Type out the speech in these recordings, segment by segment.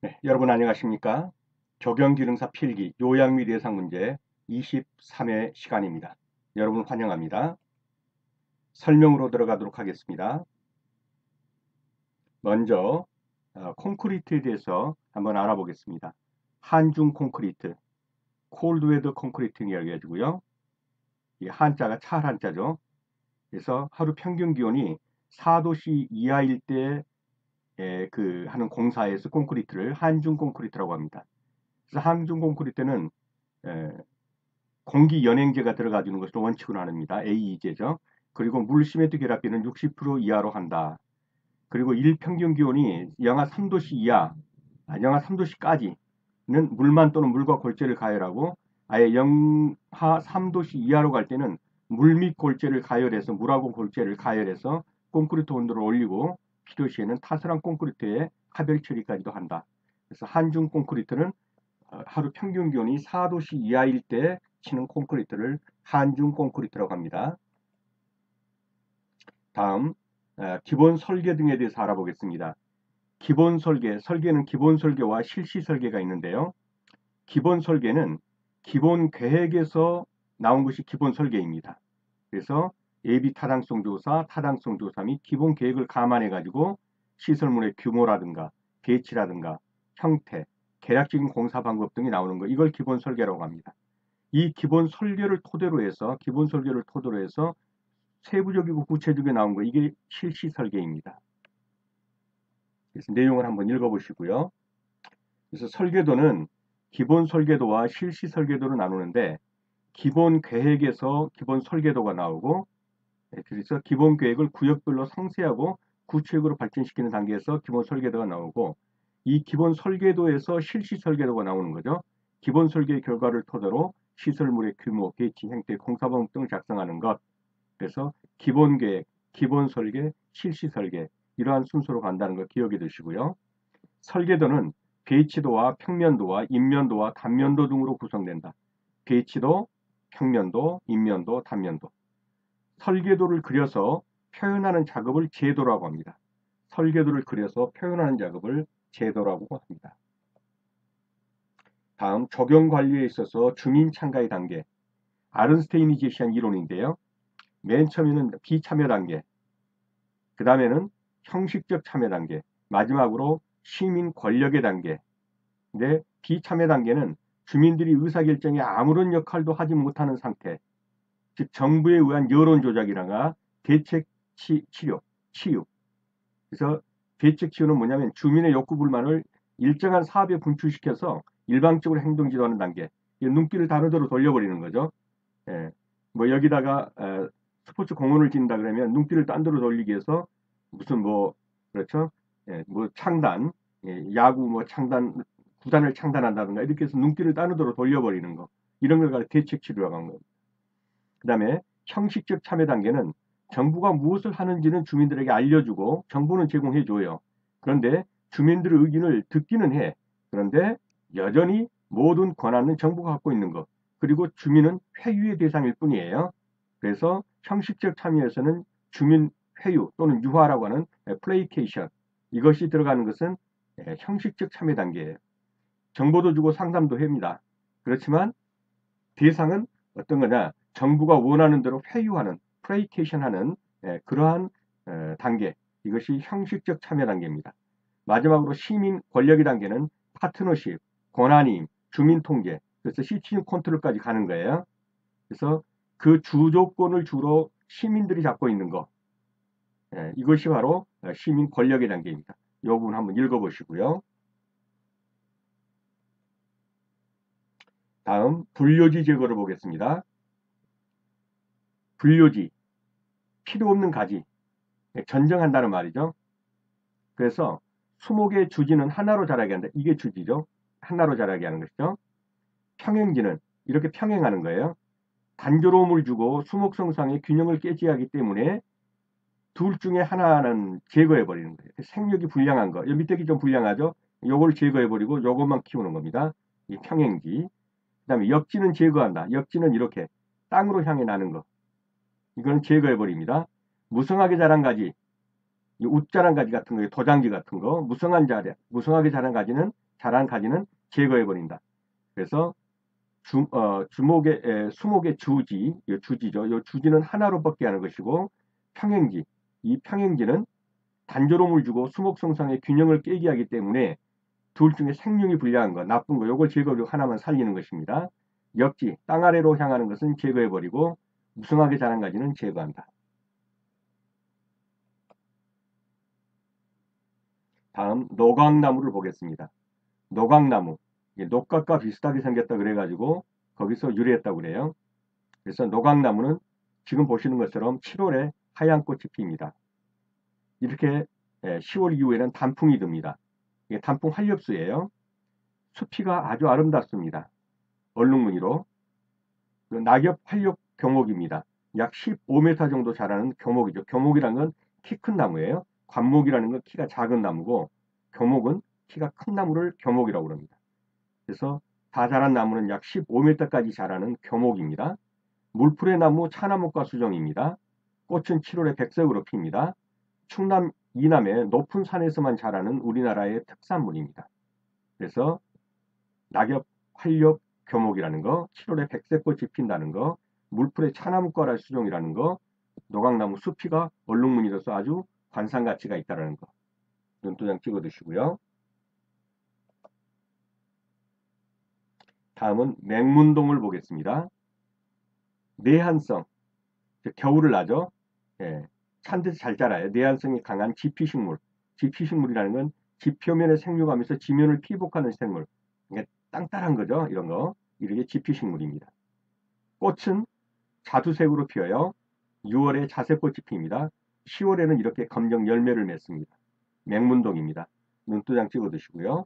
네, 여러분 안녕하십니까? 적용기능사 필기 요약 및 예상 문제 23회 시간입니다. 여러분 환영합니다. 설명으로 들어가도록 하겠습니다. 먼저 콘크리트에 대해서 한번 알아보겠습니다. 한중 콘크리트, 콜드웨더 콘크리트라고 해가지고요. 이 한자가 찰 한자죠. 그래서 하루 평균 기온이 4도씨 이하일 때 하는 공사에서 콘크리트를 한중 콘크리트라고 합니다. 그래서 한중 콘크리트는 공기 연행제가 들어가주는 것을 원칙으로 합니다. AE제죠. 그리고 물 시멘트 결합비는 60% 이하로 한다. 그리고 일평균 기온이 영하 3도씨 이하, 영하 3도씨까지는 물만 또는 물과 골재를 가열하고 아예 영하 3도씨 이하로 갈 때는 물 및 골재를 가열해서 물하고 골재를 가열해서 콘크리트 온도를 올리고 필요시에는 타설한 콘크리트에 하별 처리까지도 한다. 그래서 한중 콘크리트는 하루 평균 기온이 4도씨 이하일 때 치는 콘크리트를 한중 콘크리트라고 합니다. 다음 기본 설계 등에 대해서 알아보겠습니다. 기본 설계, 설계는 기본 설계와 실시 설계가 있는데요. 기본 설계는 기본 계획에서 나온 것이 기본 설계입니다. 그래서 예비 타당성 조사, 타당성 조사 및 기본 계획을 감안해 가지고 시설물의 규모라든가 배치라든가 형태, 계략적인 공사 방법 등이 나오는 거, 이걸 기본 설계라고 합니다. 이 기본 설계를 토대로 해서 세부적이고 구체적이게 나온 거, 이게 실시 설계입니다. 그래서 내용을 한번 읽어보시고요. 그래서 설계도는 기본 설계도와 실시 설계도로 나누는데, 기본 계획에서 기본 설계도가 나오고, 그래서 기본 계획을 구역별로 상세하고 구체적으로 발전시키는 단계에서 기본 설계도가 나오고, 이 기본 설계도에서 실시 설계도가 나오는 거죠. 기본 설계 결과를 토대로 시설물의 규모, 배치, 형태, 공사방법 등을 작성하는 것. 그래서 기본 계획, 기본 설계, 실시 설계, 이러한 순서로 간다는 걸 기억해 두시고요. 설계도는 배치도와 평면도와 인면도와 단면도 등으로 구성된다. 배치도, 평면도, 인면도, 단면도. 설계도를 그려서 표현하는 작업을 제도라고 합니다. 설계도를 그려서 표현하는 작업을 제도라고 합니다. 다음, 적용 관리에 있어서 주민 참가의 단계. 아른스테인이 제시한 이론인데요. 맨 처음에는 비참여 단계, 그 다음에는 형식적 참여 단계, 마지막으로 시민 권력의 단계. 근데 비참여 단계는 주민들이 의사결정에 아무런 역할도 하지 못하는 상태, 즉 정부에 의한 여론 조작이라가 대책 치유. 그래서 대책 치유는 뭐냐면 주민의 욕구 불만을 일정한 사업에 분출시켜서 일방적으로 행동 지도하는 단계. 눈길을 다른 데로 돌려버리는 거죠. 예. 뭐 여기다가 스포츠 공원을 짓는다 그러면 눈길을 딴 데로 돌리기 위해서 무슨 뭐 그렇죠? 예, 뭐 창단, 야구 뭐 창단 구단을 창단한다든가 이렇게 해서 눈길을 다른 데로 돌려버리는 거. 이런 걸 가지고 대책 치료라고 하는 겁니다. 그다음에 형식적 참여 단계는 정부가 무엇을 하는지는 주민들에게 알려주고 정보는 제공해줘요. 그런데 주민들의 의견을 듣기는 해. 그런데 여전히 모든 권한은 정부가 갖고 있는 것. 그리고 주민은 회유의 대상일 뿐이에요. 그래서 형식적 참여에서는 주민 회유 또는 유화라고 하는 플레이케이션, 이것이 들어가는 것은 형식적 참여 단계예요. 정보도 주고 상담도 합니다. 그렇지만 대상은 어떤 거냐? 정부가 원하는 대로 회유하는, 플레이케이션하는 그러한 단계, 이것이 형식적 참여 단계입니다. 마지막으로 시민 권력의 단계는 파트너십, 권한임, 주민 통제, 그래서 시티즌 컨트롤까지 가는 거예요. 그래서 그 주도권을 주로 시민들이 잡고 있는 거, 이것이 바로 시민 권력의 단계입니다. 이 부분 한번 읽어보시고요. 다음 불료지 제거를 보겠습니다. 불료지, 필요 없는 가지, 전정한다는 말이죠. 그래서 수목의 주지는 하나로 자라게 한다. 이게 주지죠. 하나로 자라게 하는 것이죠. 평행지는 이렇게 평행하는 거예요. 단조로움을 주고 수목성상의 균형을 깨지 하기 때문에 둘 중에 하나는 제거해 버리는 거예요. 생육이 불량한 거. 이 밑에 좀 불량하죠. 요걸 제거해 버리고 요것만 키우는 겁니다. 이 평행지. 그다음에 역지는 제거한다. 역지는 이렇게 땅으로 향해 나는 거. 이거는 제거해 버립니다. 무성하게 자란 가지, 이 웃자란 가지 같은 거, 도장지 같은 거, 무성하게 자란 가지는 자란 가지는 제거해버린다. 그래서 수목의 주지, 이 주지죠. 이 주지는 하나로밖에 하는 것이고 평행지, 이 평행지는 단조로움을 주고 수목 성상의 균형을 깨게 하기 때문에 둘 중에 생명이 불량한 거, 나쁜 거, 요걸 제거하고 하나만 살리는 것입니다. 역지, 땅 아래로 향하는 것은 제거해버리고 무성하게 자란 가지는 제거한다. 다음 노각나무를 보겠습니다. 노각나무, 녹각과 비슷하게 생겼다 그래가지고 거기서 유래했다고 그래요. 그래서 노각나무는 지금 보시는 것처럼 7월에 하얀 꽃이 핍니다. 이렇게 10월 이후에는 단풍이 듭니다. 이게 단풍 활엽수예요. 수피가 아주 아름답습니다. 얼룩무늬로. 낙엽 활엽 교목입니다. 약 15m 정도 자라는 교목이죠. 교목이라는 건 키 큰 나무예요. 관목이라는 건 키가 작은 나무고 교목은 키가 큰 나무를 교목이라고 합니다. 그래서 다 자란 나무는 약 15m까지 자라는 교목입니다. 물풀의 나무 차나무과 수종입니다. 꽃은 7월에 백색으로 핍니다. 충남 이남의 높은 산에서만 자라는 우리나라의 특산물입니다. 그래서 낙엽, 활엽, 교목이라는 거, 7월에 백색꽃이 핀다는 거, 물풀의 차나무과라 수종이라는 거, 노각나무 수피가 얼룩무늬로서 아주 관상 가치가 있다는 거. 눈도장 찍어 두시고요. 다음은 맹문동을 보겠습니다. 내한성, 겨울을 나죠. 예, 찬 데서 잘 자라요. 내한성이 강한 지피식물. 지피식물이라는 건 지표면에 생육하면서 지면을 피복하는 생물. 그러니까 땅땅한 거죠. 이런 거. 이렇게 지피식물입니다. 꽃은 자두색으로 피어요. 6월에 자색꽃이 핍니다. 10월에는 이렇게 검정 열매를 맺습니다. 맹문동입니다. 눈도장 찍어 두시고요.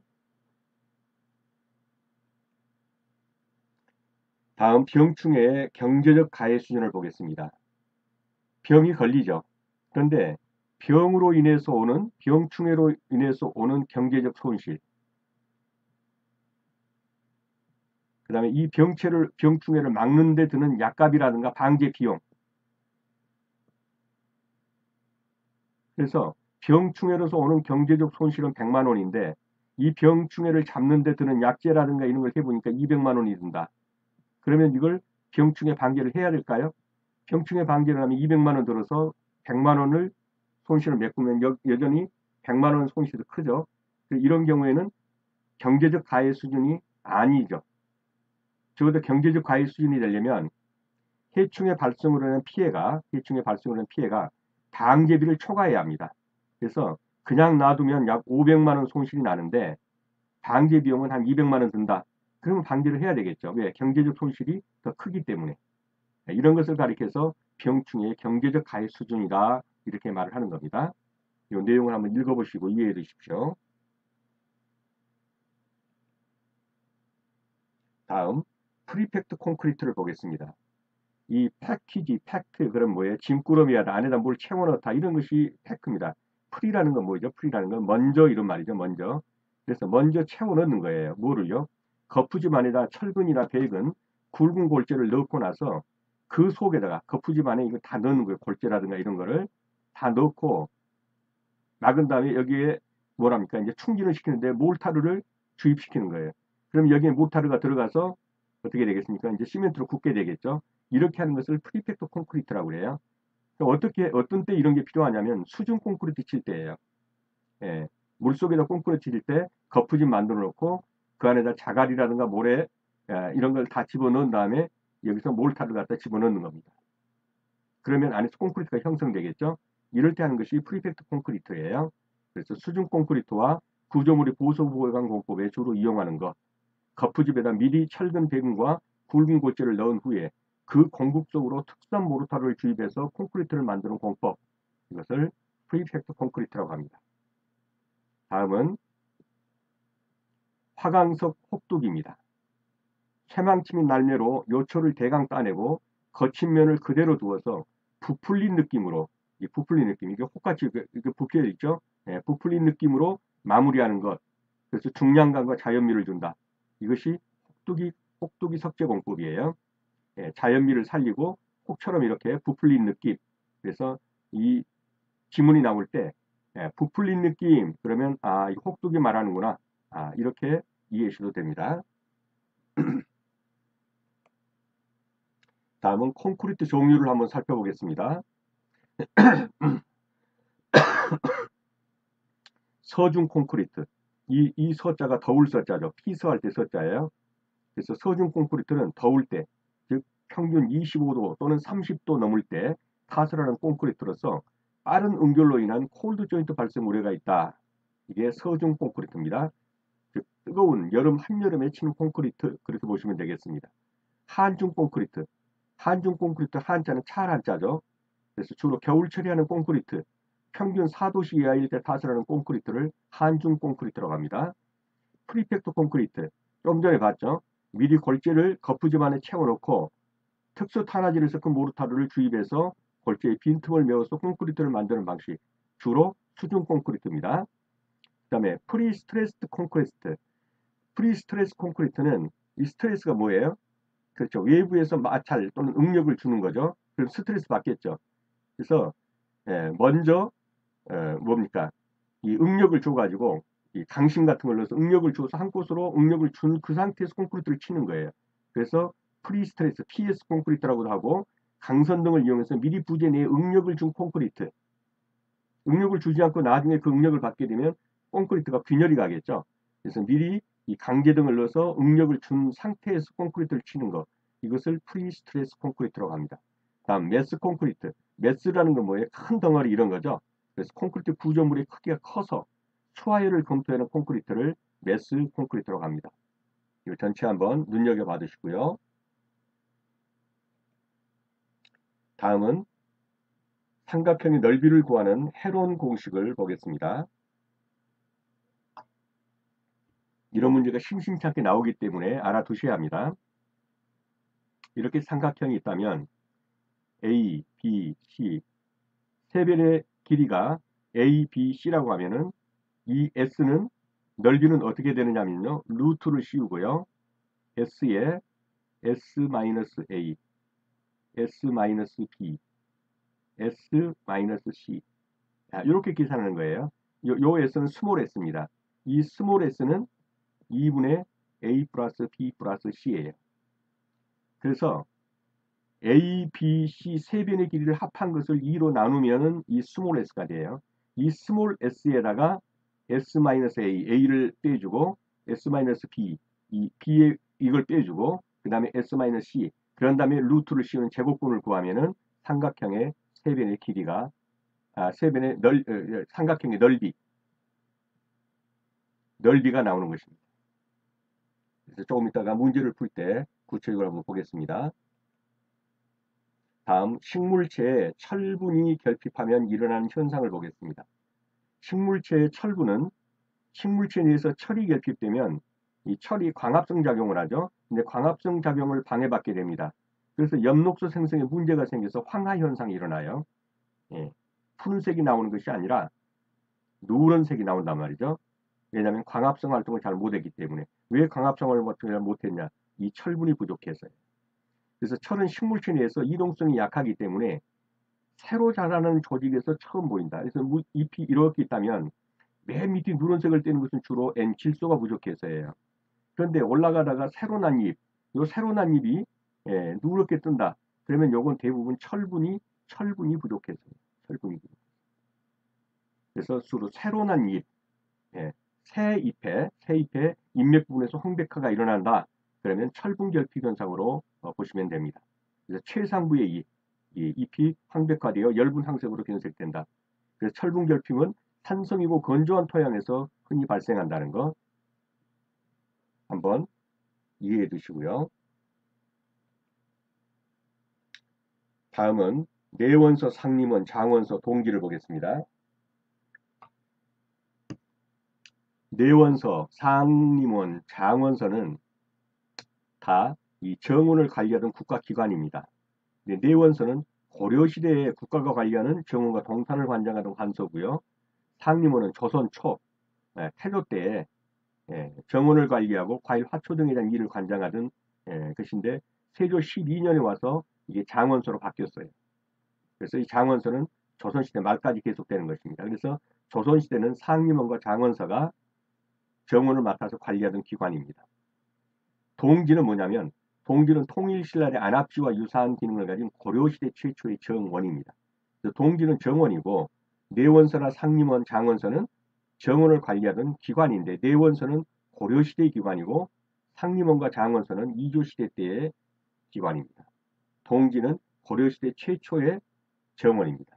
다음 병충해의 경제적 가해 수준을 보겠습니다. 병이 걸리죠. 그런데 병으로 인해서 오는 병충해로 인해서 오는 경제적 손실, 그 다음에 이 병충해를 막는 데 드는 약값이라든가 방제 비용. 그래서 병충해로서 오는 경제적 손실은 100만 원인데 이 병충해를 잡는 데 드는 약재라든가 이런 걸 해보니까 200만 원이 든다. 그러면 이걸 병충해 방제를 해야 될까요? 병충해 방제를 하면 200만 원 들어서 100만 원을 손실을 메꾸면 여전히 100만 원 손실이 크죠. 이런 경우에는 경제적 가해 수준이 아니죠. 적어도 경제적 가해 수준이 되려면 해충의 발생으로 하는 피해가 방제비를 초과해야 합니다. 그래서 그냥 놔두면 약 500만 원 손실이 나는데 방제 비용은 한 200만 원 든다. 그러면 방제를 해야 되겠죠. 왜? 경제적 손실이 더 크기 때문에. 이런 것을 가리켜서 병충해의 경제적 가해 수준이다. 이렇게 말을 하는 겁니다. 이 내용을 한번 읽어보시고 이해해 주십시오. 다음 프리팩트 콘크리트를 보겠습니다. 이 팩트 그럼 뭐예요? 짐꾸러미하다 안에다 뭘 채워넣다 이런 것이 팩트입니다. 프리라는 건 뭐죠? 프리라는 건 먼저 이런 말이죠. 먼저. 그래서 먼저 채워넣는 거예요. 뭐를요? 거푸집 안에다 철근이나 배근, 굵은 골재를 넣고 나서 그 속에다가 거푸집 안에 이거 다 넣는 거예요. 골재라든가 이런 거를 다 넣고 막은 다음에 여기에 뭐랍니까? 이제 충진을 시키는데 몰타르를 주입시키는 거예요. 그럼 여기에 몰타르가 들어가서 어떻게 되겠습니까? 이제 시멘트로 굳게 되겠죠. 이렇게 하는 것을 프리팩트 콘크리트라고 그래요. 어떤 때 이런 게 필요하냐면 수중 콘크리트 칠 때예요. 예, 물속에다 콘크리트 칠 때 거푸집 만들어 놓고 그 안에다 자갈이라든가 모래 이런 걸 다 집어넣은 다음에 여기서 몰타를 갖다 집어넣는 겁니다. 그러면 안에서 콘크리트가 형성되겠죠. 이럴 때 하는 것이 프리팩트 콘크리트예요. 그래서 수중 콘크리트와 구조물의 보수보강 공법에 주로 이용하는 것. 거푸집에다 미리 철근 배근과 굵은 골재를 넣은 후에 그 공급 속으로 특수한 모르타르를 주입해서 콘크리트를 만드는 공법. 이것을 프리팩트 콘크리트라고 합니다. 다음은 화강석 혹독입니다. 쇠망치 및 날매로 요철을 대강 따내고 거친 면을 그대로 두어서 부풀린 느낌으로 부풀린 느낌 이게 혹같이 이렇게 부풀려 있죠. 예, 부풀린 느낌으로 마무리하는 것. 그래서 중량감과 자연미를 준다. 이것이 혹독이 석재 공법이에요. 예, 자연미를 살리고 혹처럼 이렇게 부풀린 느낌. 그래서 이 지문이 나올 때 부풀린 느낌 그러면 이 혹독이 말하는구나. 이렇게 이해하셔도 됩니다. 다음은 콘크리트 종류를 한번 살펴보겠습니다. 서중 콘크리트. 이 서자가 더울 서자죠. 피서할 때 서자예요. 그래서 서중 콘크리트는 더울 때, 즉 평균 25도 또는 30도 넘을 때 타설하는 콘크리트로서 빠른 응결로 인한 콜드 조인트 발생 우려가 있다. 이게 서중 콘크리트입니다. 즉 뜨거운 여름 한여름에 치는 콘크리트 그렇게 보시면 되겠습니다. 한중 콘크리트. 한중 콘크리트 한자는 찰 한자죠. 그래서 주로 겨울철에 하는 콘크리트, 평균 4도씨 이하일 때 타설하는 콘크리트를 한중 콘크리트라고 합니다. 프리팩트 콘크리트, 좀 전에 봤죠? 미리 골재를 거푸집 안에 채워놓고 특수 탄화지를 섞은 모르타르를 주입해서 골재에 빈틈을 메워서 콘크리트를 만드는 방식, 주로 수중 콘크리트입니다. 그 다음에 프리스트레스드 콘크리트. 프리스트레스 콘크리트는 이 스트레스가 뭐예요? 그렇죠. 외부에서 마찰 또는 응력을 주는 거죠. 그럼 스트레스 받겠죠. 그래서 먼저 뭡니까? 이 응력을 줘가지고 이 강심 같은 걸 넣어서 응력을 줘서 한 곳으로 응력을 준 그 상태에서 콘크리트를 치는 거예요. 그래서 프리스트레스, PS 콘크리트라고도 하고 강선 등을 이용해서 미리 부재 내에 응력을 준 콘크리트. 응력을 주지 않고 나중에 그 응력을 받게 되면 콘크리트가 균열이 가겠죠. 그래서 미리 이 강제 등을 넣어서 응력을 준 상태에서 콘크리트를 치는 것. 이것을 프리스트레스 콘크리트라고 합니다. 다음 매스 콘크리트. 매스라는 건 뭐예요? 큰 덩어리 이런 거죠. 그래서 콘크리트 구조물의 크기가 커서 수하율을 검토하는 콘크리트를 매스 콘크리트라고 합니다. 이 전체 한번 눈여겨봐 주시고요. 다음은 삼각형의 넓이를 구하는 헤론 공식을 보겠습니다. 이런 문제가 심심찮게 나오기 때문에 알아두셔야 합니다. 이렇게 삼각형이 있다면 A, B, C 세 변의 길이가 A, B, C라고 하면은 이 S는 넓이는 어떻게 되느냐면요. 루트를 씌우고요. S에 S-A, S-B, S-C 이렇게 계산하는 거예요. 요 S는 스몰 s입니다. 이 스몰 s는 2분의 A 플러스 B 플러스 C예요. 그래서 A, B, C 세 변의 길이를 합한 것을 2로 나누면 이 스몰 s가 돼요. 이 스몰 s에다가 S-A, A를 빼주고 S-B, 이 B에 이걸 빼주고 그 다음에 S-C 그런 다음에 루트를 씌우는 제곱근을 구하면은 삼각형의 세 변의 길이가 세 변의 삼각형의 넓이가 나오는 것입니다. 그래서 조금 이따가 문제를 풀 때 구체적으로 한번 보겠습니다. 다음 식물체에 철분이 결핍하면 일어나는 현상을 보겠습니다. 식물체의 철분은 식물체 내에서 철이 결핍되면 이 철이 광합성 작용을 하죠. 근데 광합성 작용을 방해받게 됩니다. 그래서 엽록소 생성에 문제가 생겨서 황화 현상이 일어나요. 예. 푸른색이 나오는 것이 아니라 누런색이 나온단 말이죠. 왜냐하면 광합성 활동을 잘 못했기 때문에. 왜 광합성을 못했냐? 이 철분이 부족해서요. 그래서 철은 식물체 내에서 이동성이 약하기 때문에 새로 자라는 조직에서 처음 보인다. 그래서 잎이 이렇게 있다면 맨 밑에 누런색을 띠는 것은 주로 N 질소가 부족해서예요. 그런데 올라가다가 새로 난 잎, 요 새로 난 잎이 누렇게 뜬다. 그러면 요건 대부분 철분이 부족해서요. 철분이 부족해서. 그래서 주로 새로 난 잎, 새 잎에 잎맥 부분에서 홍백화가 일어난다. 그러면 철분 결핍 현상으로 보시면 됩니다. 그래서 최상부의 이 잎이 황백화되어 엷은 황색으로 변색된다. 그래서 철분 결핍은 산성이고 건조한 토양에서 흔히 발생한다는 거 한번 이해해 두시고요. 다음은 내원서, 상림원, 장원서, 동기를 보겠습니다. 내원서, 상림원, 장원서는 다 이 정원을 관리하던 국가기관입니다. 내원서는 고려시대에 국가가 관리하는 정원과 동산을 관장하던 관서고요. 상림원은 조선 초 태조 때에 정원을 관리하고 과일 화초 등에 대한 일을 관장하던 것인데 세조 12년에 와서 이게 장원서로 바뀌었어요. 그래서 이 장원서는 조선시대 말까지 계속되는 것입니다. 그래서 조선시대는 상림원과 장원서가 정원을 맡아서 관리하던 기관입니다. 동지는 뭐냐면 동지는 통일신라의 안압지와 유사한 기능을 가진 고려시대 최초의 정원입니다. 동지는 정원이고 내원서나 상림원, 장원서는 정원을 관리하던 기관인데 내원서는 고려시대의 기관이고 상림원과 장원서는 이조시대 때의 기관입니다. 동지는 고려시대 최초의 정원입니다.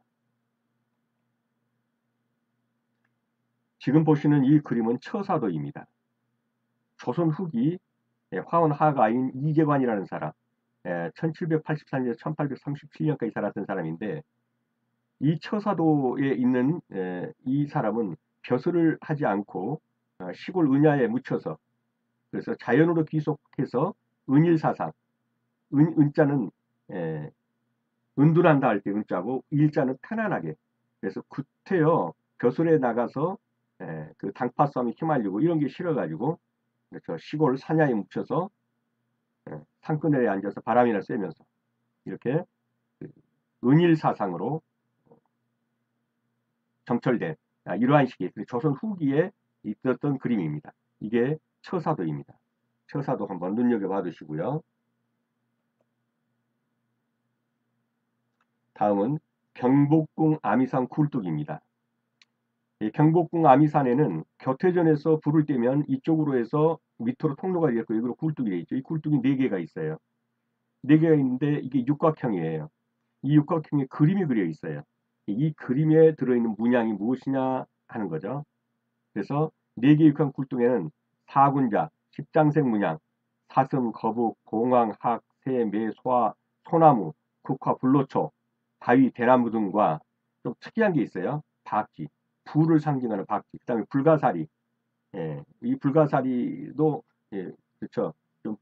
지금 보시는 이 그림은 처사도입니다. 조선 후기 화원 하가인 이재관이라는 사람, 1784년에서 1837년까지 살았던 사람인데 이 처사도에 있는 이 사람은 벼슬을 하지 않고 시골 은야에 묻혀서 그래서 자연으로 귀속해서 은일사상, 은자는 은둔한다 할 때 은자고 일자는 편안하게 그래서 구태여 벼슬에 나가서 그 당파 싸움에 휘말리고 이런 게 싫어가지고 그렇죠. 시골 사냐에 묻혀서 산그늘에 앉아서 바람이나 쐬면서 이렇게 은일사상으로 점철된 이러한 시기에 조선 후기에 있었던 그림입니다. 이게 처사도입니다. 처사도 한번 눈여겨봐 두시고요. 다음은 경복궁 아미산 굴뚝입니다. 경복궁 아미산에는 교태전에서 불을 떼면 이쪽으로 해서 밑으로 통로가 되었고 여기로 굴뚝이 되어 있죠. 이 굴뚝이 4개가 있어요. 4개가 있는데 이게 육각형이에요. 이 육각형에 그림이 그려 있어요. 이 그림에 들어있는 문양이 무엇이냐 하는 거죠. 그래서 4개의 육각 굴뚝에는 사군자, 십장색 문양, 사슴, 거북, 봉황, 학, 새, 매, 소화, 소나무, 국화, 불로초, 바위, 대나무 등과 좀 특이한 게 있어요. 박쥐, 불을 상징하는 박쥐, 그 다음에 불가사리. 이 불가사리도 그렇죠. 좀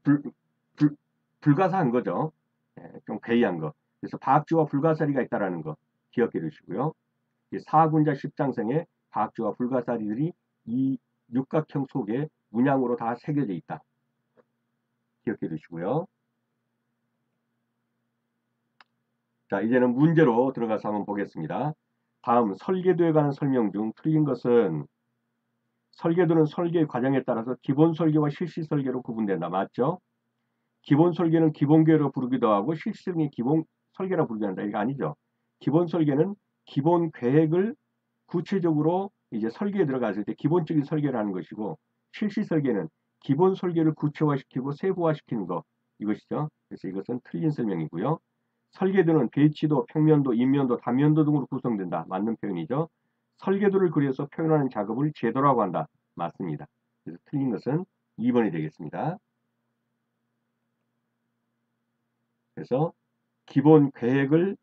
불가사한 거죠. 좀 괴이한 거. 그래서 박쥐와 불가사리가 있다라는 거 기억해 두시고요. 사군자 십장생에 박쥐와 불가사리들이 이 육각형 속에 문양으로 다 새겨져 있다. 기억해 두시고요. 자, 이제는 문제로 들어가서 한번 보겠습니다. 다음 설계도에 관한 설명 중 틀린 것은 설계도는 설계 과정에 따라서 기본 설계와 실시 설계로 구분된다. 맞죠? 기본 설계는 기본계로 부르기도 하고 실시 설계는 기본 설계라 부르기도 한다. 이거 아니죠. 기본 설계는 기본 계획을 구체적으로 이제 설계에 들어갔을 때 기본적인 설계를 하는 것이고 실시 설계는 기본 설계를 구체화시키고 세부화시키는 것 이것이죠. 그래서 이것은 틀린 설명이고요. 설계도는 배치도, 평면도, 인면도, 단면도 등으로 구성된다. 맞는 표현이죠. 설계도를 그려서 표현하는 작업을 제도라고 한다. 맞습니다. 그래서 틀린 것은 2번이 되겠습니다. 그래서 기본 계획을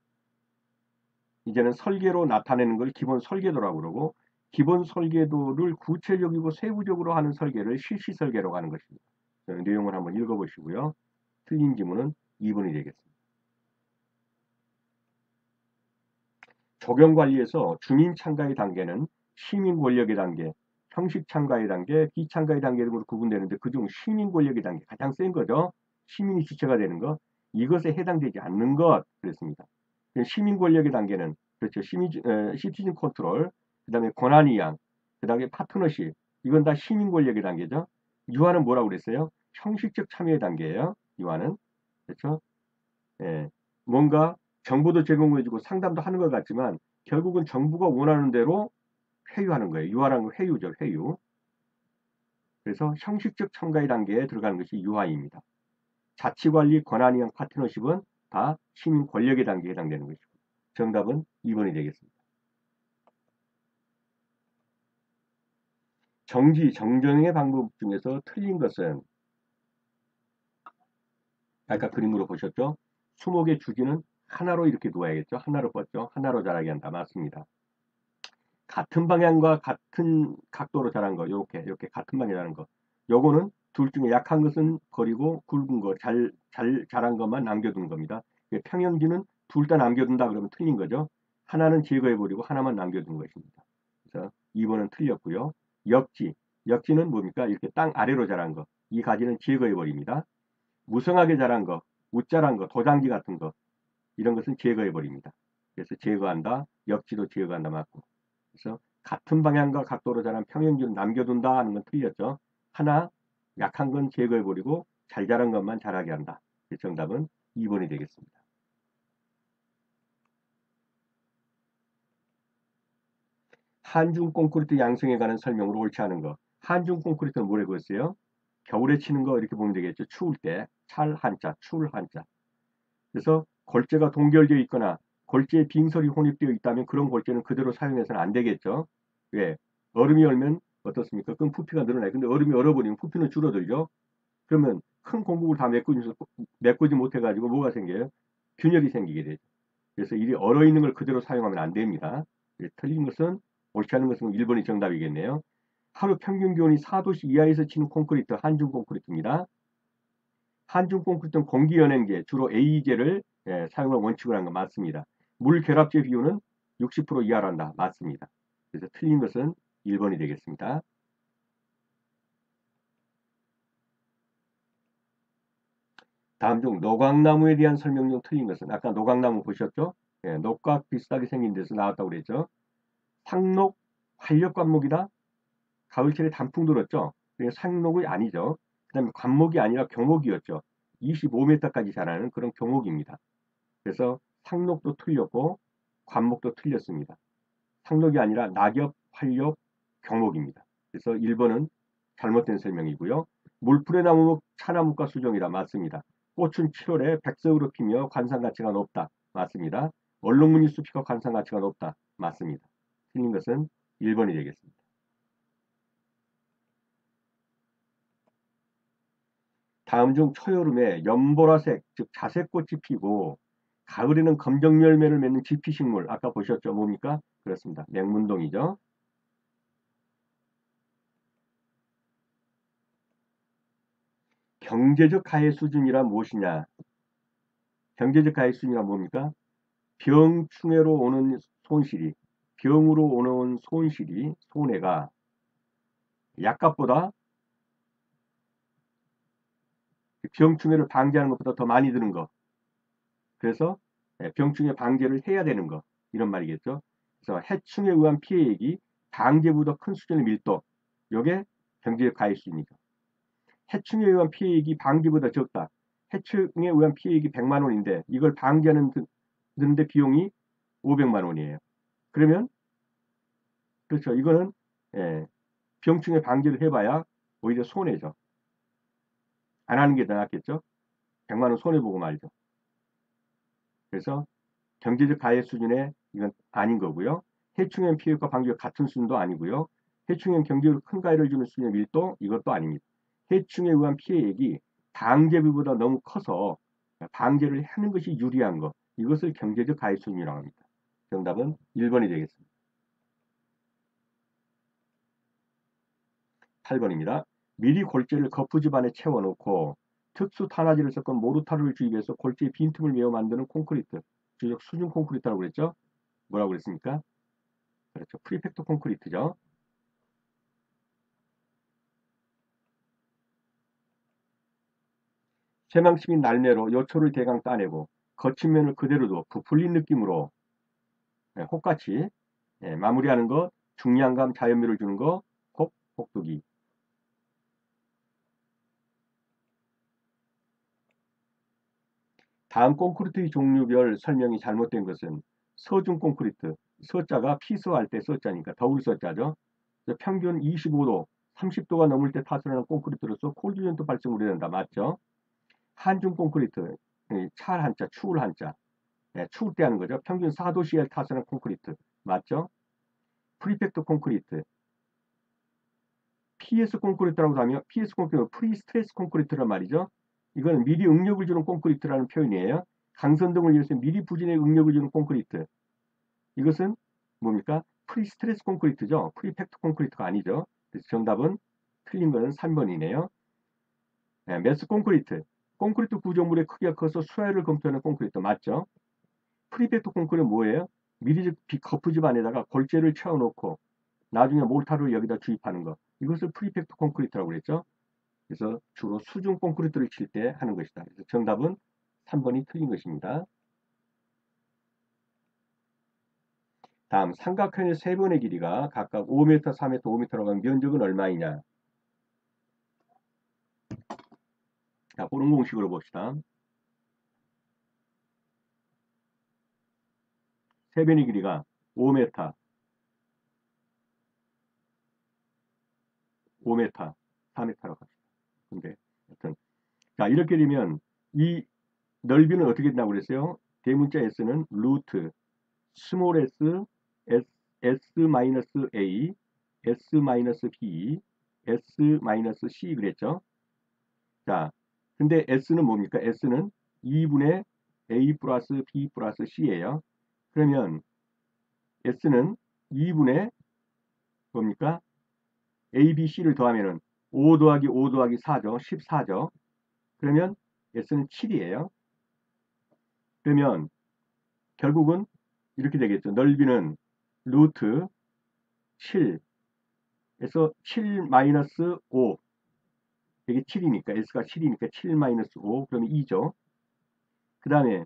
이제는 설계로 나타내는 걸 기본 설계도라고 그러고 기본 설계도를 구체적이고 세부적으로 하는 설계를 실시 설계라고 하는 것입니다. 내용을 한번 읽어보시고요. 틀린 지문은 2번이 되겠습니다. 조경관리에서 주민 참가의 단계는 시민 권력의 단계, 형식 참가의 단계, 비참가의 단계 등으로 구분되는데 그중 시민 권력의 단계 가장 센 거죠. 시민이 주체가 되는 것. 이것에 해당되지 않는 것 그랬습니다. 시민 권력의 단계는 그렇죠. 시티즌 컨트롤, 그 다음에 권한이양, 그 다음에 파트너십 이건 다 시민 권력의 단계죠. 유한은 뭐라고 그랬어요? 형식적 참여의 단계예요. 유한은 그렇죠. 뭔가 정보도 제공해주고 상담도 하는 것 같지만 결국은 정부가 원하는 대로 회유하는 거예요. 유한한 회유죠. 회유. 그래서 형식적 참가의 단계에 들어가는 것이 유한입니다. 자치관리, 권한이양, 파트너십은 다 시민 권력의 단계에 해당되는 것이고 정답은 2번이 되겠습니다. 정지, 정정의 방법 중에서 틀린 것은 아까 그림으로 보셨죠? 수목의 주지는 하나로 이렇게 놓아야겠죠? 하나로 뻗죠? 하나로 자라게 한다. 맞습니다. 같은 방향과 같은 각도로 자란 거, 이렇게 같은 방향에 자란 거. 요거는 둘 중에 약한 것은 버리고 굵은 거, 잘 자란 것만 남겨둔 겁니다. 평형지는 둘 다 남겨둔다 그러면 틀린 거죠. 하나는 제거해버리고 하나만 남겨둔 것입니다. 그래서 2번은 틀렸고요. 역지는 뭡니까? 이렇게 땅 아래로 자란 거. 이 가지는 제거해버립니다. 무성하게 자란 거, 웃자란 거, 도장지 같은 거 이런 것은 제거해버립니다. 그래서 제거한다. 역지도 제거한다 맞고. 그래서 같은 방향과 각도로 자란 평행균을 남겨둔다 하는 건 틀렸죠. 하나 약한 건 제거해버리고 잘 자란 것만 자라게 한다. 정답은 2번이 되겠습니다. 한중 콘크리트 양성에 관한 설명으로 옳지 않은 거. 한중 콘크리트는 뭐라고 했어요? 겨울에 치는 거 이렇게 보면 되겠죠. 추울 때. 찰 한자, 추울 한자. 그래서 골재가 동결되어 있거나 골재에 빙설이 혼입되어 있다면 그런 골재는 그대로 사용해서는 안 되겠죠. 왜? 얼음이 얼면 어떻습니까? 그럼 부피가 늘어나요. 근데 얼음이 얼어버리면 부피는 줄어들죠. 그러면 큰 공국을 다 메꾸지 못해가지고 뭐가 생겨요? 균열이 생기게 되죠. 그래서 이 얼어있는 걸 그대로 사용하면 안 됩니다. 틀린 것은, 옳지 않은 것은 1번이 정답이겠네요. 하루 평균 기온이 4도씨 이하에서 치는 콘크리트, 한중 콘크리트입니다. 한중 콘크리트는 공기 연행제, 주로 A제를 사용을 원칙으로 한 거 맞습니다. 물 결합제 비율은 60% 이하란다. 맞습니다. 그래서 틀린 것은 1번이 되겠습니다. 다음 중 노각나무에 대한 설명 중 틀린 것은, 아까 노각나무 보셨죠? 녹각 비슷하게 생긴 데서 나왔다고 그랬죠. 상록 활력관목이다. 가을철에 단풍 들었죠. 상록이 아니죠. 그 다음에 관목이 아니라 경목이었죠. 25m까지 자라는 그런 경목입니다. 그래서 상록도 틀렸고 관목도 틀렸습니다. 상록이 아니라 낙엽, 활력, 경목입니다. 그래서 1번은 잘못된 설명이고요. 물풀의 나무, 차나무과 수종이라 맞습니다. 꽃은 7월에 백석으로 피며 관상 가치가 높다. 맞습니다. 얼룩무늬 숲이가 관상 가치가 높다. 맞습니다. 틀린 것은 1번이 되겠습니다. 다음 중 초여름에 연보라색, 즉 자색꽃이 피고 가을에는 검정 열매를 맺는 지피식물, 아까 보셨죠? 뭡니까? 그렇습니다. 맹문동이죠. 경제적 가해 수준이란 무엇이냐? 경제적 가해 수준이란 뭡니까? 병충해로 오는 손실이, 병으로 오는 손실이, 손해가 약값보다, 병충해를 방지하는 것보다 더 많이 드는 거. 그래서 병충해 방제를 해야 되는 거. 이런 말이겠죠. 그래서 해충에 의한 피해액이 방제보다 큰 수준의 밀도. 요게 경제적 가해 수준이죠. 해충에 의한 피해액이 방제보다 적다. 해충에 의한 피해액이 100만 원인데 이걸 방지하는 데 비용이 500만 원이에요. 그러면 그렇죠. 이거는 병충해 방지를 해봐야 오히려 손해죠. 안 하는 게 더 낫겠죠. 100만 원 손해보고 말죠. 그래서 경제적 가해 수준의 이건 아닌 거고요. 해충형 피해과 방지가 같은 수준도 아니고요. 해충형 경제적으로 큰 가해를 주는 수준의 밀도 이것도 아닙니다. 해충에 의한 피해액이 방제비보다 너무 커서 방제를 하는 것이 유리한 것. 이것을 경제적 가해 수준이라고 합니다. 정답은 1번이 되겠습니다. 8번입니다. 미리 골재를 거푸집 안에 채워놓고 특수 탄화제를 섞은 모르타르를 주입해서 골재의 빈틈을 메워 만드는 콘크리트. 즉 수중 콘크리트라고 그랬죠. 뭐라고 그랬습니까? 그렇죠. 프리팩트 콘크리트죠. 세망치민 날매로 요초를 대강 따내고 거친 면을 그대로 둬 부풀린 느낌으로 혹같이 마무리하는 것, 중량감, 자연미를 주는 것, 혹두기. 다음 콘크리트의 종류별 설명이 잘못된 것은 서중 콘크리트, 서자가 피서할 때 서자니까 더울 서자죠. 평균 25도, 30도가 넘을 때 타설하는 콘크리트로서 콜디전도 발생 우려된다. 맞죠? 한중 콘크리트, 찰 한자, 추울 한자. 추울 때 하는 거죠. 평균 4도씨에 타설하는 콘크리트. 맞죠? 프리팩트 콘크리트. PS 콘크리트라고 하면 PS 콘크리트, 프리 스트레스 콘크리트란 말이죠. 이건 미리 응력을 주는 콘크리트라는 표현이에요. 강선 등을 이용해서 미리 부진에 응력을 주는 콘크리트. 이것은 뭡니까? 프리 스트레스 콘크리트죠. 프리팩트 콘크리트가 아니죠. 그래서 정답은 틀린 것은 3번이네요. 매스 콘크리트. 콘크리트 구조물의 크기가 커서 수야를 검토하는 콘크리트 맞죠? 프리팩트 콘크리트는 뭐예요? 미리 거푸집 안에다가 골재를 채워놓고 나중에 몰타를 여기다 주입하는 거. 이것을 프리팩트 콘크리트라고 그랬죠. 그래서 주로 수중 콘크리트를 칠 때 하는 것이다. 그래서 정답은 3번이 틀린 것입니다. 다음 삼각형의 세 번의 길이가 각각 5m, 4m, 5m라고 하면 면적은 얼마이냐. 자, 그런 공식으로 봅시다. 세 변의 길이가 5m, 5m, 4m라고 합시다. 근데 하여튼 자, 이렇게 되면 이 넓이는 어떻게 된다고 그랬어요? 대문자 s는 루트 스몰 s, s-a, s-b, s-c 그랬죠? 자, 근데 s는 뭡니까? s는 2분의 a 플러스 b 플러스 c예요. 그러면 s는 2분의 뭡니까? a, b, c를 더하면은 5 더하기 5 더하기 4죠. 14죠. 그러면 s는 7이에요. 그러면 결국은 이렇게 되겠죠. 넓이는 루트 7에서 7 마이너스 5. 이게 7이니까 s가 7이니까 7 마이너스 5 그러면 2죠. 그 다음에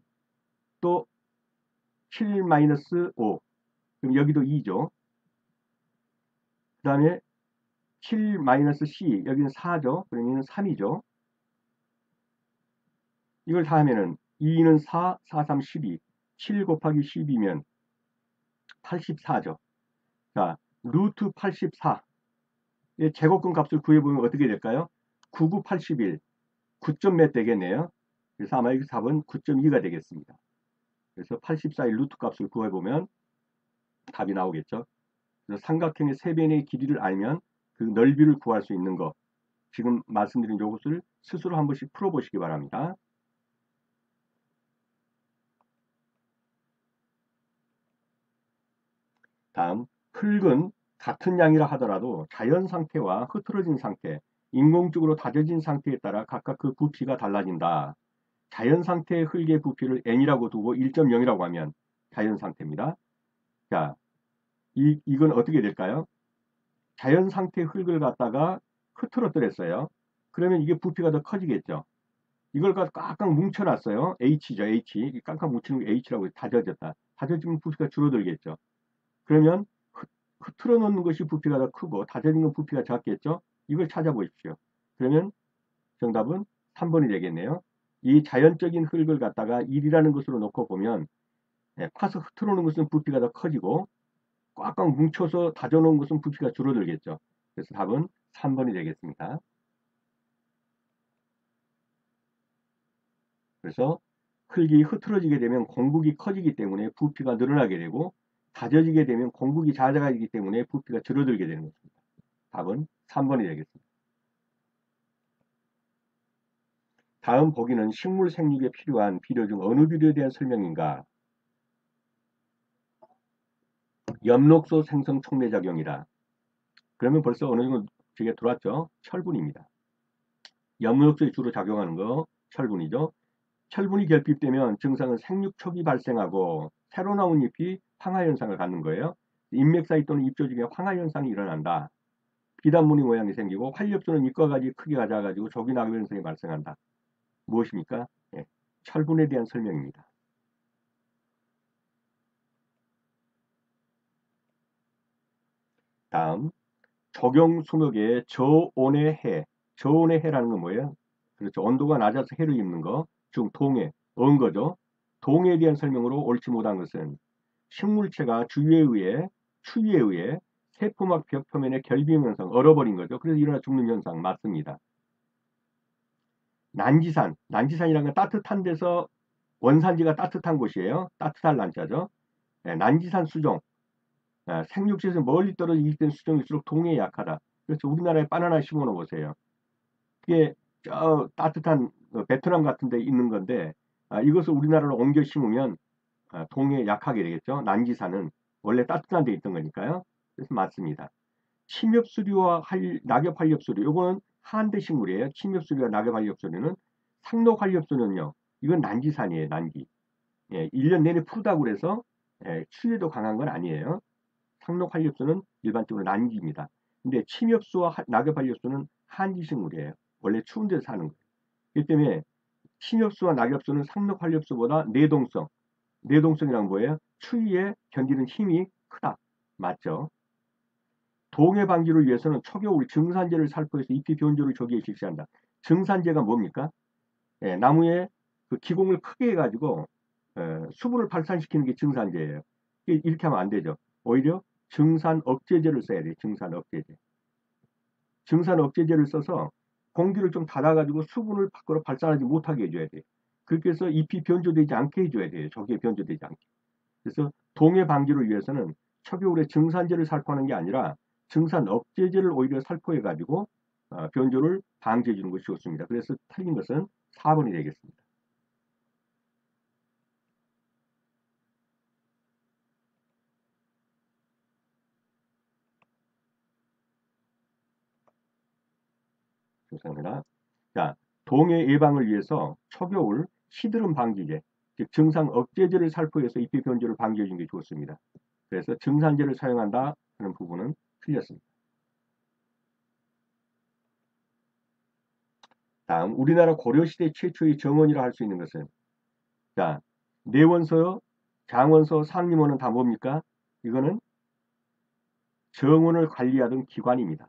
또 7 마이너스 5 그럼 여기도 2죠. 그 다음에 7 마이너스 c 여기는 4죠. 그러면 3이죠. 이걸 다 하면은 2는 4, 4, 3, 12. 7 곱하기 12면 84죠. 자, 루트 84. 제곱근 값을 구해보면 어떻게 될까요? 99, 81. 9점 몇 되겠네요. 그래서 아마 이 답은 9.2가 되겠습니다. 그래서 84의 루트 값을 구해보면 답이 나오겠죠. 그래서 삼각형의 세 변의 길이를 알면 그 넓이를 구할 수 있는 거. 지금 말씀드린 요것을 스스로 한 번씩 풀어보시기 바랍니다. 다음, 흙은 같은 양이라 하더라도 자연 상태와 흐트러진 상태, 인공적으로 다져진 상태에 따라 각각 그 부피가 달라진다. 자연 상태의 흙의 부피를 n이라고 두고 1.0이라고 하면 자연 상태입니다. 자, 이건 어떻게 될까요? 자연 상태의 흙을 갖다가 흐트러뜨렸어요. 그러면 이게 부피가 더 커지겠죠. 이걸 갖다 꽉꽉 뭉쳐놨어요. H죠, H. 꽉꽉 뭉치는 게 H라고 다져졌다. 다져지면 부피가 줄어들겠죠. 그러면 흐트러 놓는 것이 부피가 더 크고 다져진 건 부피가 작겠죠. 이걸 찾아보십시오. 그러면 정답은 3번이 되겠네요. 이 자연적인 흙을 갖다가 1이라는 것으로 놓고 보면 파서 흐트러 놓는 것은 부피가 더 커지고 꽉꽉 뭉쳐서 다져놓은 것은 부피가 줄어들겠죠. 그래서 답은 3번이 되겠습니다. 그래서 흙이 흐트러지게 되면 공국이 커지기 때문에 부피가 늘어나게 되고 다져지게 되면 공국이 작아지기 때문에 부피가 줄어들게 되는 것입니다. 답은 3번이 되겠습니다. 다음 보기는 식물 생육에 필요한 비료 중 어느 비료에 대한 설명인가? 엽록소 생성 촉매작용이다. 그러면 벌써 어느 정도 저게 들어왔죠? 철분입니다. 엽록소에 주로 작용하는 거 철분이죠. 철분이 결핍되면 증상은 생육 초기 발생하고 새로 나온 잎이 황화 현상을 갖는 거예요. 잎맥 사이 또는 잎 조직에 황화 현상이 일어난다. 비단무늬 모양이 생기고 활력소는 잎과 가지 크기가 작아지고 조기 낙엽 현상이 발생한다. 무엇입니까? 예, 철분에 대한 설명입니다. 다음 적용 수목의 저온의 해. 저온의 해라는 건 뭐예요? 그렇죠. 온도가 낮아서 해를 입는 거. 즉 동해, 언 거죠. 동해에 대한 설명으로 옳지 못한 것은 식물체가 추위에 의해 세포막 벽 표면의 결빔 현상, 얼어버린 거죠. 그래서 일어나 죽는 현상 맞습니다. 난지산이라는 건 따뜻한 데서 원산지가 따뜻한 곳이에요. 따뜻한 난자죠. 네, 난지산 수종, 생육지에서 멀리 떨어져 이식된 수종일수록 동해에 약하다. 그래서 우리나라에 바나나 심어 놓으세요. 그게 저 따뜻한 베트남 같은 데 있는 건데 이것을 우리나라로 옮겨 심으면 동해에 약하게 되겠죠. 난지산은 원래 따뜻한 데 있던 거니까요. 그래서 맞습니다. 침엽수류와 낙엽 활엽수류 요거는 한대 식물이에요. 침엽수류와 낙엽 활엽수류는 상록 활엽수는요. 이건 난지산이에요. 난지. 예, 1년 내내 푸르다고 그래서 추위에도 강한 건 아니에요. 상록 활엽수는 일반적으로 난지입니다. 근데 침엽수와 낙엽 활엽수는 한지 식물이에요. 원래 추운 데서 사는 거예요. 그렇기 때문에 침엽수와 낙엽수는 상록 활엽수보다 내동성이란 뭐예요? 추위에 견디는 힘이 크다. 맞죠? 동해 방지를 위해서는 초겨울 증산제를 살포해서 잎이 변조를 조기에 실시한다. 증산제가 뭡니까? 예, 나무에 그 기공을 크게 해가지고 수분을 발산시키는 게 증산제예요. 이렇게 하면 안 되죠. 오히려 증산 억제제를 써야 돼요. 증산 억제제. 증산 억제제를 써서 공기를 좀 닫아가지고 수분을 밖으로 발산하지 못하게 해줘야 돼요. 그렇게 해서 잎이 변조되지 않게 해줘야 돼요. 조기에 변조되지 않게. 그래서 동해 방지를 위해서는 초겨울에 증산제를 살포하는 게 아니라 증산 억제제를 오히려 살포해가지고 변조를 방지해 주는 것이 좋습니다. 그래서 틀린 것은 4번이 되겠습니다. 좋습니다. 자, 동해 예방을 위해서 초겨울 시드름 방지제, 즉 증상 억제제를 살포해서 잎의 변조를 방지해 주는 게 좋습니다. 그래서 증산제를 사용한다 하는 부분은 틀렸습니다. 다음, 우리나라 고려시대 최초의 정원이라 할 수 있는 것은, 자, 내원서, 장원서, 상림원은 다 뭡니까? 이거는 정원을 관리하던 기관입니다.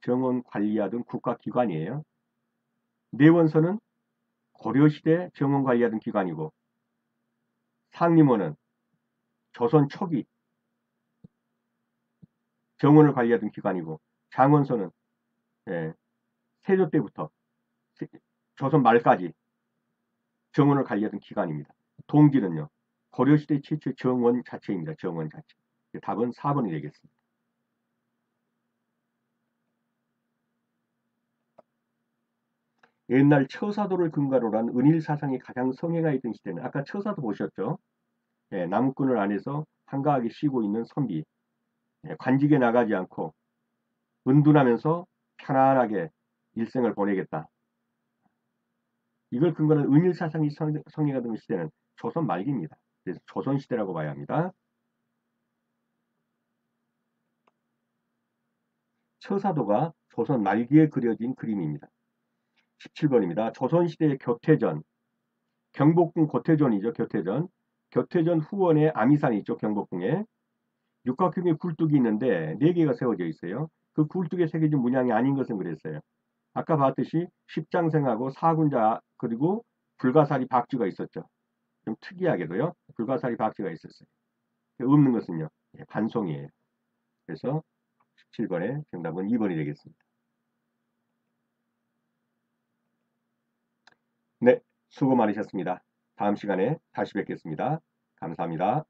정원 관리하던 국가기관이에요. 내원서는 고려시대 정원 관리하던 기관이고, 상림원은 조선 초기 정원을 관리하던 기관이고, 장원서는 예, 세조 때부터 조선 말까지 정원을 관리하던 기관입니다. 동지는요, 고려시대 최초의 정원 자체입니다. 정원 자체. 답은 4번이 되겠습니다. 옛날 처사도를 근간으로 한 은일 사상이 가장 성행하 있던 시대는 아까 처사도 보셨죠? 예, 나무꾼을 안에서 한가하게 쉬고 있는 선비, 예, 관직에 나가지 않고 은둔하면서 편안하게 일생을 보내겠다. 이걸 근거로 은일 사상이 성행하던 시대는 조선 말기입니다. 그래서 조선 시대라고 봐야 합니다. 처사도가 조선 말기에 그려진 그림입니다. 17번입니다. 조선시대의 교태전, 경복궁 고태전이죠. 교태전. 교태전 후원에 아미산이 있죠. 경복궁에. 육각형의 굴뚝이 있는데 4개가 세워져 있어요. 그 굴뚝에 새겨진 문양이 아닌 것은 그랬어요. 아까 봤듯이 십장생하고 사군자 그리고 불가사리 박쥐가 있었죠. 좀 특이하게도요. 불가사리 박쥐가 있었어요. 없는 것은요. 반송이에요. 그래서 17번의 정답은 2번이 되겠습니다. 네, 수고 많으셨습니다. 다음 시간에 다시 뵙겠습니다. 감사합니다.